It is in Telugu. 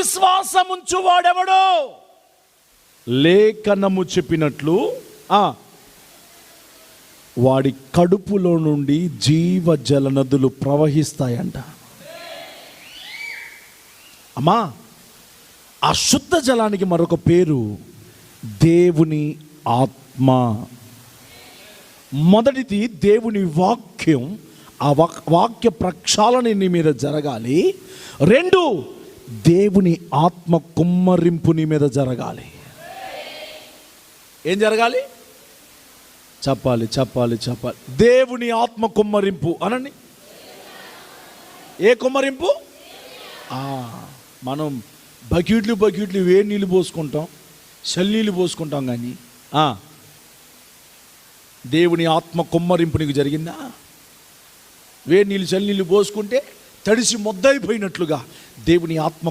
విశ్వాసముంచు వాడెవడో లేఖనము చెప్పినట్లు వాడి కడుపులో నుండి జీవజల నదులు ప్రవహిస్తాయంట. అమ్మా, ఆ శుద్ధ జలానికి మరొక పేరు దేవుని ఆత్మ. మొదటిది దేవుని వాక్యం, ఆ వాక్య ప్రక్షాళన నీ మీద జరగాలి. రెండు, దేవుని ఆత్మ కుమ్మరింపు నీ మీద జరగాలి. ఏం జరగాలి? చెప్పాలి చెప్పాలి చెప్పాలి. దేవుని ఆత్మ కుమ్మరింపు అనండి. ఏ కుమ్మరింపు? మనం బకెట్లు వేడి నీళ్ళు పోసుకుంటాం, చల్లనీళ్ళు పోసుకుంటాం, కానీ దేవుని ఆత్మ కుమ్మరింపు నీకు జరిగిందా? వేడి నీళ్ళు చల్లనీళ్ళు పోసుకుంటే తడిసి మొద్దయిపోయినట్లుగా దేవుని ఆత్మ